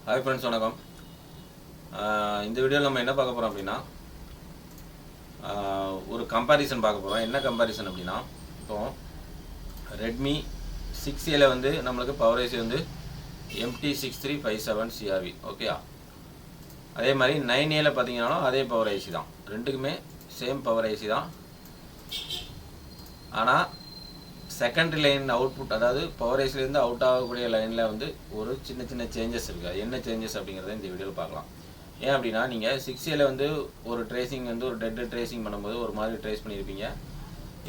Hi friends, வணக்கம். இந்த வீடியோவில் நம்ம என்ன பார்க்க போகிறோம் அப்படின்னா, ஒரு கம்பேரிசன் பார்க்க போகிறோம். என்ன கம்பேரிசன் அப்படின்னா, இப்போது ரெட்மி 6ஏல வந்து நம்மளுக்கு பவர் ஐசி வந்து MT6357 CRV, ஓகே. அதே மாதிரி 9ஏல பார்த்தீங்கன்னாலும் அதே பவர் ஐசி தான். ரெண்டுக்குமே சேம் பவர் ஐசி தான். ஆனால் செகண்டரி லைன் அவுட்புட், அதாவது பவர் ஐசிலேருந்து அவுட் ஆகக்கூடிய லைனில் வந்து ஒரு சின்ன சின்ன சேஞ்சஸ் இருக்குது. என்ன சேஞ்சஸ் அப்படிங்கிறத இந்த வீடியோவில் பார்க்கலாம். ஏன் அப்படின்னா, நீங்கள் 6ஏல வந்து ஒரு ட்ரேசிங் வந்து ஒரு டெட் ட்ரேசிங் பண்ணும்போது ஒரு மாதிரி ட்ரேஸ் பண்ணியிருப்பீங்க.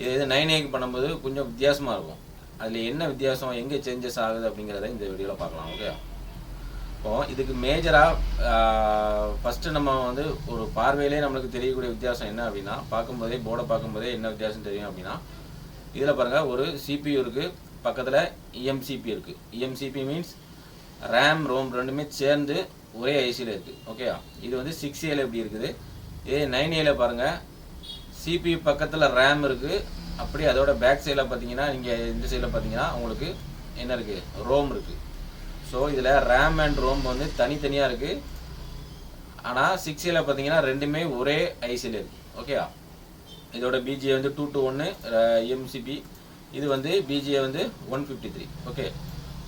இது 9ஏக்கு பண்ணும்போது கொஞ்சம் வித்தியாசமாக இருக்கும். அதில் என்ன வித்தியாசம், எங்கே சேஞ்சஸ் ஆகுது அப்படிங்கிறத இந்த வீடியோவில் பார்க்கலாம், ஓகே. இப்போது இதுக்கு மேஜராக ஃபஸ்ட்டு நம்ம வந்து ஒரு பார்வையிலே நம்மளுக்கு தெரியக்கூடிய வித்தியாசம் என்ன அப்படின்னா, பார்க்கும்போதே போர்டை பார்க்கும்போதே என்ன வித்தியாசம் தெரியும் அப்படின்னா, இதில் பாருங்கள், ஒரு CPU இருக்குது, பக்கத்தில் EMCP இருக்குது. EMCP மீன்ஸ் ரேம் ரோம் ரெண்டுமே சேர்ந்து ஒரே ஐசியில் இருக்குது, ஓகே. இது வந்து 6ஏல எப்படி இருக்குது. இதே 9ஏல பாருங்கள், CPU பக்கத்தில் ரேம் இருக்குது. அப்படி அதோட பேக் சைடில் பார்த்தீங்கன்னா, நீங்கள் இந்த சைடில் பார்த்தீங்கன்னா உங்களுக்கு என்ன இருக்குது, ரோம் இருக்குது. ஸோ இதில் ரேம் அண்ட் ரோம் வந்து தனித்தனியாக இருக்குது. ஆனால் 6ஏல பார்த்தீங்கன்னா ரெண்டுமே ஒரே ஐசியில் இருக்குது, ஓகே. இதோட BGA வந்து 221 EMCP, இது வந்து BGA வந்து 153, ஓகே.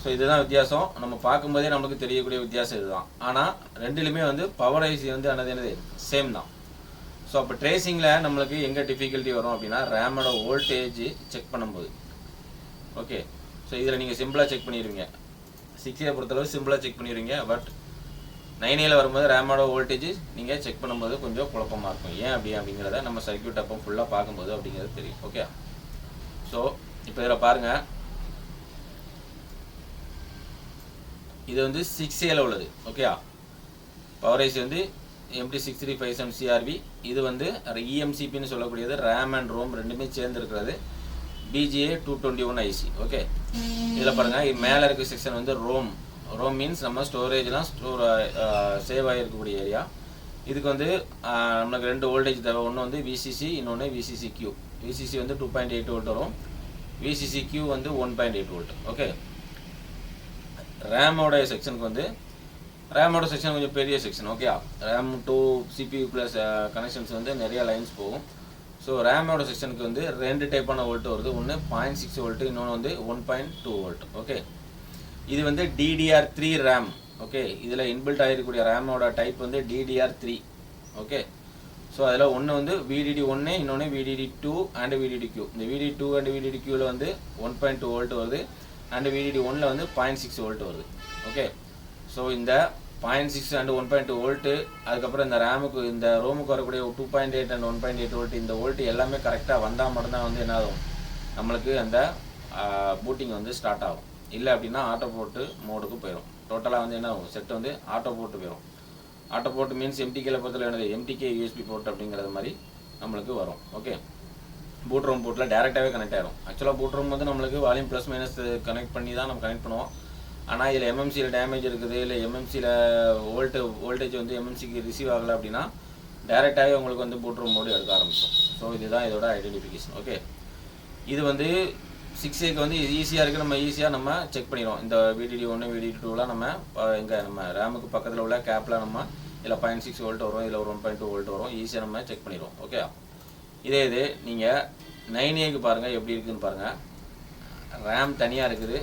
ஸோ இதுதான் வித்தியாசம். நம்ம பார்க்கும்போதே நமக்கு தெரியக்கூடிய வித்தியாசம் இதுதான். ஆனால் ரெண்டுலேயுமே வந்து பவர் ஐசி வந்து என்னது சேம் தான். ஸோ அப்போ ட்ரேசிங்கில் நம்மளுக்கு எங்கே டிஃபிகல்ட்டி வரும் அப்படின்னா, ரேமோட வோல்டேஜ் செக் பண்ணும்போது, ஓகே. ஸோ இதில் நீங்கள் சிம்பிளாக செக் பண்ணிடுவீங்க. 6ஏ பொறுத்தளவு சிம்பிளாக செக் பண்ணிடுவீங்க. பட் 9ஏல வரும்போது ரேமோட வோல்டேஜ் நீங்கள் செக் பண்ணும்போது கொஞ்சம் குழப்பமாக இருக்கும். ஏன் அப்படிங்கிறத நம்ம சர்க்யூட் அப்போ ஃபுல்லாக பார்க்கும்போது அப்படிங்கிறது தெரியும், ஓகே. ஸோ இப்போ இதில் பாருங்கள், இது வந்து 6ஏல உள்ளது, ஓகே. பவர் ஐசி வந்து MT6357 CRV. இது வந்து EMCPன்னு சொல்லக்கூடியது, ரேம் அண்ட் ரோம் ரெண்டுமே சேர்ந்து இருக்கிறது, BGA 221 ஐசி, ஓகே. இதில் பாருங்கள், இது மேலே இருக்க செக்ஷன் வந்து ரோம் மீன்ஸ் நம்ம ஸ்டோரேஜ்லாம் சேவ் ஆகிருக்கக்கூடிய ஏரியா. இதுக்கு வந்து நம்மளுக்கு ரெண்டு வோல்டேஜ் தேவை. ஒன்று வந்து VCC, இன்னொன்று VCCQ. VCC வந்து 2.8 வோல்ட் வரும், VCCQ வந்து 1.8 வோல்ட், ஓகே. ரேமோட செக்ஷனுக்கு வந்து ரேமோட செக்ஷன் கொஞ்சம் பெரிய section, okay. RAM to CPU plus connections வந்து நிறைய லைன்ஸ் போகும். ஸோ ரேமோட செக்ஷனுக்கு வந்து ரெண்டு டைப்பான வோல்ட் வருது. ஒன்று 0.6 வோல்ட்டு, இன்னொன்று வந்து 1.2 வோல்ட், ஓகே. இது வந்து DDR3 ரேம், ஓகே. இதில் இன்பில்ட் ஆகிருக்கக்கூடிய ரேமோட டைப் வந்து DDR3, ஓகே. ஸோ அதில் ஒன்று வந்து VDD1, இன்னொன்று VDD2 அண்ட் VDDQ. இந்த VDD2 அண்ட் VDDQவில் வந்து 1.2 வோல்ட் வருது, அண்ட் VDD1ல் வந்து 0.6 வோல்ட் வருது, ஓகே. ஸோ இந்த 0.6 அண்ட் 1.2 வோல்ட்டு, அதுக்கப்புறம் இந்த ரேமுக்கு இந்த ரோமுக்கு வரக்கூடிய 2.8 அண்ட் 1.8 வோல்ட், இந்த வோல்ட்டு எல்லாமே கரெக்டாக வந்தால் மட்டும்தான் வந்து என்ன ஆகும், நம்மளுக்கு அந்த பூட்டிங் வந்து ஸ்டார்ட் ஆகும். இல்லை அப்படின்னா ஆட்டோ போர்ட்டு மோடுக்கு போயிடும். டோட்டலாக வந்து என்ன ஆகும், செட் வந்து ஆட்டோ போர்ட்டு போயிடும். ஆட்டோ போர்ட்டு மீன்ஸ் MTKல பொறுத்தல என்னது, MTK USB போர்ட் அப்படிங்கிறது மாதிரி நம்மளுக்கு வரும், ஓகே. பூட் ரோம் போர்ட்டில் டேரெக்டாகவே கனெக்ட் ஆகிடும். ஆக்சுவலாக பூட் ரோம் வந்து நம்மளுக்கு வால்யூம் ப்ளஸ் மைனஸ் கனெக்ட் பண்ணி தான் நம்ம கனெக்ட் பண்ணுவோம். ஆனால் இதில் MMCயில் டேமேஜ் இருக்குது, இல்லை MMCயில் வோல்டேஜ் வந்து MMCக்கு ரிசீவ் ஆகலை அப்படின்னா டேரெக்டாகவே உங்களுக்கு வந்து பூட் ரோம் மோடு எடுக்க ஆரம்பிக்கும். ஸோ இதுதான் இதோட ஐடென்டிஃபிகேஷன், ஓகே. இது வந்து 6ஏக்கு வந்து ஈஸியாக இருக்குது. நம்ம ஈஸியாக நம்ம செக் பண்ணிடுவோம். இந்த VDD1 VDD2லாம் நம்ம எங்கே நம்ம ரேமுக்கு பக்கத்தில் உள்ள கேப்பில் நம்ம இதில் 0.6 வோல்ட் வரும், இதில் ஒரு 1.2 வோல்ட் வரும், ஈஸியாக நம்ம செக் பண்ணிடுவோம், ஓகே. இது நீங்கள் 9ஏக்கு பாருங்கள் எப்படி இருக்குதுன்னு பாருங்கள். ரேம் தனியாக இருக்குது,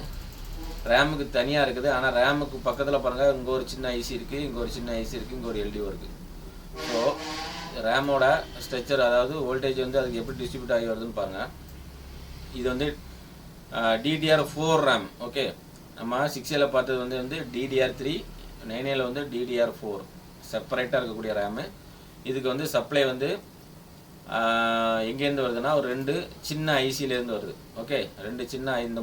ரேமுக்கு தனியாக இருக்குது. ஆனால் ரேமுக்கு பக்கத்தில் பாருங்கள், இங்கே ஒரு சின்ன ஐசி இருக்குது, இங்கே ஒரு சின்ன ஐசி இருக்குது, இங்கே ஒரு LDO இருக்குது. ஸோ ரேமோட ஸ்ட்ரக்சர், அதாவது வோல்டேஜ் வந்து அதுக்கு எப்படி டிஸ்ட்ரிபியூட் ஆகி வருதுன்னு பாருங்கள். இது வந்து DDR4 ரேம், ஓகே. நம்ம 6ஏல பார்த்தது வந்து DDR3, 9ஏல வந்து DDR4 செப்பரேட்டாக இருக்கக்கூடிய ரேமு. இதுக்கு வந்து சப்ளை வந்து எங்கேருந்து வருதுன்னா, ஒரு ரெண்டு சின்ன ஐசியிலேருந்து வருது, ஓகே. ரெண்டு சின்ன இந்த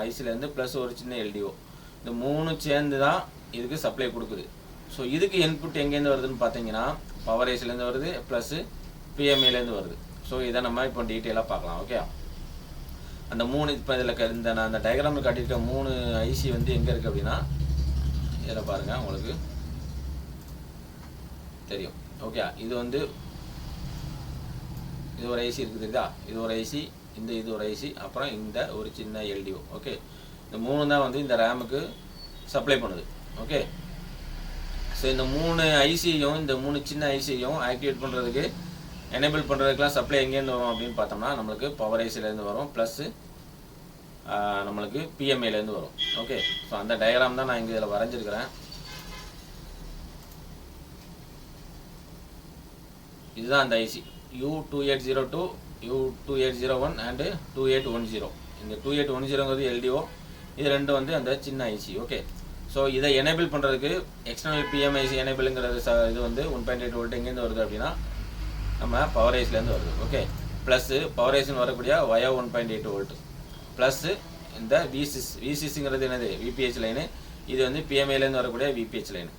ஐசியிலேருந்து ப்ளஸ் ஒரு சின்ன LDO, இந்த மூணு சேர்ந்து தான் இதுக்கு சப்ளை கொடுக்குது. ஸோ இதுக்கு இன்புட் எங்கேருந்து வருதுன்னு பார்த்தீங்கன்னா, பவர் ஐசிலேருந்து வருது, ப்ளஸ்ஸு PMAலேருந்து வருது. ஸோ இதை நம்ம இப்போ டீட்டெயிலாக பார்க்கலாம், ஓகே. அந்த மூணு இப்போ இதில் இந்த நான் அந்த டயக்ராமில் காட்டியிருக்க மூணு ஐசி வந்து எங்கே இருக்குது அப்படின்னா, இதில் பாருங்கள், உங்களுக்கு தெரியும், ஓகே. இது வந்து இது ஒரு ஐசி இருக்குது, இது ஒரு ஐசி, இது ஒரு ஐசி, அப்புறம் இந்த ஒரு சின்ன LDO, ஓகே. இந்த மூணு தான் வந்து இந்த ரேமுக்கு சப்ளை பண்ணுது, ஓகே. ஸோ இந்த 3 ஐசியும் இந்த 3 சின்ன ஐசியும் ஆக்டிவேட் பண்ணுறதுக்கு எனேபிள் பண்ணுறதுக்குலாம் சப்ளை எங்கேருந்து வரும் அப்படின்னு பார்த்தோம்னா நம்மளுக்கு பவர் ஐசிலேருந்து வரும், ப்ளஸ்ஸு நம்மளுக்கு பிஎம்ஐலேருந்து வரும். ஓகே, ஸோ அந்த டயக்ராம் தான் நான் இங்கே இதில் வரைஞ்சிருக்கிறேன். இதுதான் அந்த ஐசி U2802, U2801 அண்டு 2810. இந்த 2810ங்கிறது எல்டிஓ, இது ரெண்டும் வந்து அந்த சின்ன ஐசி. ஓகே, ஸோ இதை எனேபிள் பண்ணுறதுக்கு எக்ஸ்டர்னல் பிஎம்ஐசி எனேபிளுங்கிறது இது வந்து 1.8 வோல்ட் எங்கேருந்து வருது அப்படின்னா நம்ம பவர் ஐஸ்லேருந்து வருது. ஓகே, ப்ளஸ்ஸு பவர் ஐஸ்ன்னு வரக்கூடிய வயா 1.8 வோல்ட், ப்ளஸ்ஸு இந்த விசிஸ்ங்கிறது என்னது விபிஹெச் லைனு, இது வந்து பிஎம்ஐலேருந்து வரக்கூடிய விபிஹெச் லைனு.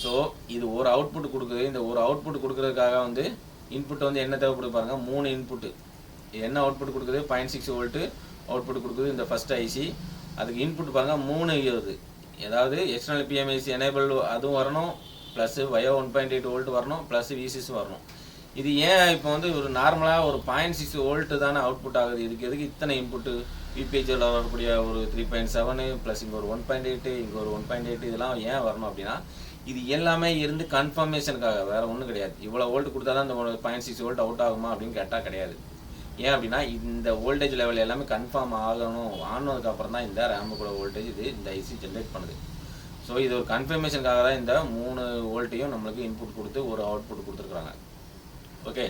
ஸோ இது ஒரு அவுட்புட் கொடுக்குது. இந்த ஒரு அவுட்புட் கொடுக்குறதுக்காக வந்து இன்புட் வந்து என்ன தேவைப்படுது பாருங்கள், 3 இன்புட்டு. என்ன அவுட்புட் கொடுக்குது, 0.6 வோல்ட்டு அவுட்புட் கொடுக்குது இந்த ஃபஸ்ட் ஐசி. அதுக்கு இன்புட் பாருங்கள் 3 வருது. ஏதாவது எக்ஸ்டர்னல் பிஎம்ஐசி எனேபிள் அதுவும் வரணும், ப்ளஸ்ஸு வயோ 1.8 வோல்ட் வரணும், ப்ளஸ் விசிஸும் வரணும். இது ஏன் இப்போ வந்து ஒரு நார்மலாக ஒரு 0.6 வோல்ட்டு தானே அவுட்புட் ஆகுது, இதுக்கு எதுக்கு இத்தனை இன்புட்டு? விபிஹெச்சில் வரக்கூடிய ஒரு 3.7 ப்ளஸ் இங்கே ஒரு 1.8 இங்கே ஒரு 1.8 இதெல்லாம் ஏன் வரணும் அப்படின்னா இது எல்லாமே இருந்து கன்ஃபர்மேஷனுக்காக, வேறு ஒன்றும் கிடையாது. இவ்வளோ வோல்ட் கொடுத்தா தான் இந்த 0.6 வோல்ட் அவுட் ஆகுமா அப்படின்னு கேட்டால் கிடையாது. ஏன் அப்படின்னா இந்த வோல்டேஜ் லெவல் எல்லாமே கன்ஃபார்ம் ஆகணும், ஆனதுக்கப்புறம் தான் இந்த ரேமுக்குள்ள வோல்டேஜ் இது இந்த ஐசி ஜென்ரேட் பண்ணுது. ஸோ இது ஒரு கன்ஃபர்மேஷனுக்காக தான் இந்த 3 வோல்ட்டையும் நம்மளுக்கு இன்புட் கொடுத்து ஒரு அவுட்புட் கொடுத்துருக்குறாங்க. ஓகே,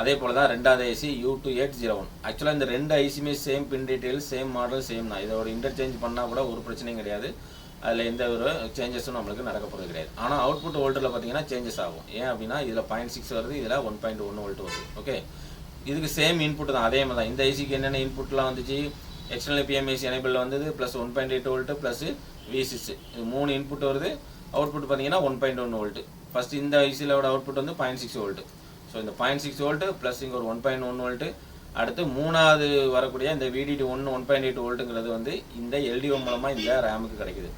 அதே போல் தான் ரெண்டாவது ஐசி U2801. ஆக்சுவலாக இந்த 2 ஐசியுமே சேம் பின் டீட்டெயில், சேம் மாடல், சேம் தான். இதோட இன்டர்சேஞ்ச் பண்ணால் கூட ஒரு பிரச்சனையும் கிடையாது, அதில் எந்த ஒரு சேஞ்சஸும் நம்மளுக்கு நடக்க போகிறது கிடையாது. ஆனால் அவுட்புட் வோல்ட்டில் பார்த்தீங்கன்னா சேஞ்சஸ் ஆகும். ஏன் அப்படின்னா இதில் 0.6 வருது, இதில் 1.1 வோல்ட் வருது. ஓகே, இதுக்கு சேம் இன்புட் தான், அதே மாதிரி தான். இந்த ஐசிக்கு என்னென்ன இன்புட்லாம் வந்துச்சு, எக்ஸ்டர்னல் பிஎம்ஐசி எனேபிள் வந்தது, ப்ளஸ் 1.8 வோல்ட்டு ப்ளஸ் V6, இது 3 இன்புட் வருது. அவுட்புட் பார்த்தீங்கன்னா 1.1 வோல்ட்டு. ஃபஸ்ட்டு இந்த ஐசியோட அவுட்புட் வந்து 0.6 வோல்ட்டு. ஸோ இந்த 0.6 வோல்ட்டு ப்ளஸ் இங்கே ஒரு 1.1 வோல்ட்டு. அடுத்து மூணாவது வரக்கூடிய இந்த VDD1 1.8 வோல்ட்டுங்கிறது வந்து இந்த எல்டிஓ மூலமாக இந்த ரேமுக்கு கிடைக்குது.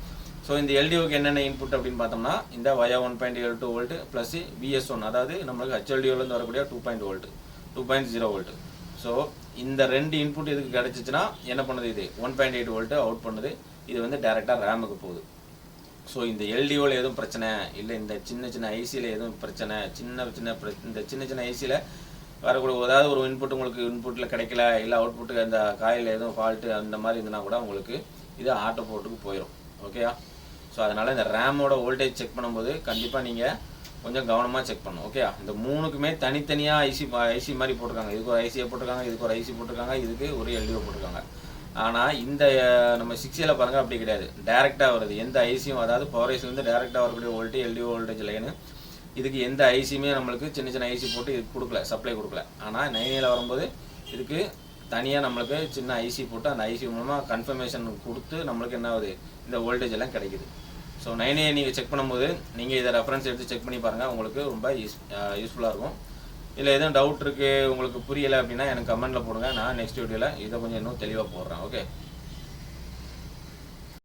ஸோ இந்த எல்டிஓக்கு என்னென்ன இன்புட் அப்படின்னு பார்த்தோம்னா இந்த வயா 1.8 வோல்ட்டு ப்ளஸ் VS1, அதாவது நம்மளுக்கு HLDOலேருந்து வரக்கூடிய 2.0 வோல்ட்டு. ஸோ இந்த 2 இன்புட் இதுக்கு கிடச்சிச்சின்னா என்ன பண்ணுது, இது 1.8 வோல்ட்டு அவுட் பண்ணுது. இது வந்து டேரெக்டாக ரேமுக்கு போகுது. ஸோ இந்த எல்டிஓவில் எதுவும் பிரச்சனை இல்லை, இந்த சின்ன சின்ன ஐசியில் எதுவும் பிரச்சனை, இந்த சின்ன ஐசியில் வரக்கூடிய ஏதாவது ஒரு இன்புட் உங்களுக்கு இன்புட்டில் கிடைக்கல, இல்லை அவுட்புட்டுக்கு அந்த காயில் எதுவும் ஃபால்ட்டு அந்த மாதிரி இருந்ததுன்னா கூட உங்களுக்கு இது ஆட்டோ போர்ட்டுக்கு போயிடும். ஓகேயா? ஸோ அதனால் இந்த ரேமோட வோல்டேஜ் செக் பண்ணும்போது கண்டிப்பாக நீங்கள் கொஞ்சம் கவனமாக செக் பண்ணணும். ஓகேயா? இந்த 3க்குமே தனித்தனியாக ஐசி மாதிரி போட்டிருக்காங்க. இதுக்கு ஒரு ஐசியை போட்டிருக்காங்க, இதுக்கு ஒரு ஐசி போட்டிருக்காங்க, இதுக்கு ஒரு எல்டிஓ போட்டிருக்காங்க. ஆனால் இந்த நம்ம 6Aல பாருங்கள் அப்படி கிடையாது, டேரெக்டாக வருது. எந்த ஐசியும், அதாவது பவர் ஐசிலேருந்து டேரெக்டாக வரக்கூடிய வோல்டேஜ் எல்டிஓ வோல்டேஜ் லைனு. இதுக்கு எந்த ஐசியுமே நம்மளுக்கு சின்ன ஐசி போட்டு இதுக்கு கொடுக்கல, சப்ளை கொடுக்கல. ஆனால் 9Aல வரும்போது இதுக்கு தனியாக நம்மளுக்கு சின்ன ஐசி போட்டு அந்த ஐசி மூலமாக கன்ஃபர்மேஷன் கொடுத்து நம்மளுக்கு என்ன ஆகுது, இந்த வோல்டேஜ் எல்லாம் கிடைக்குது. ஸோ 9A நீங்கள் செக் பண்ணும்போது நீங்கள் இதை ரெஃபரன்ஸ் எடுத்து செக் பண்ணி பாருங்கள், உங்களுக்கு ரொம்ப யூஸ்ஃபுல்லாக இருக்கும். இல்லை எதுவும் டவுட் இருக்குது, உங்களுக்கு புரியலை அப்படின்னா எனக்கு கமெண்ட்டில் போடுங்க. நான் நெக்ஸ்ட் வீடியோவில் இதை கொஞ்சம் இன்னும் தெளிவாக போடுறேன். ஓகே.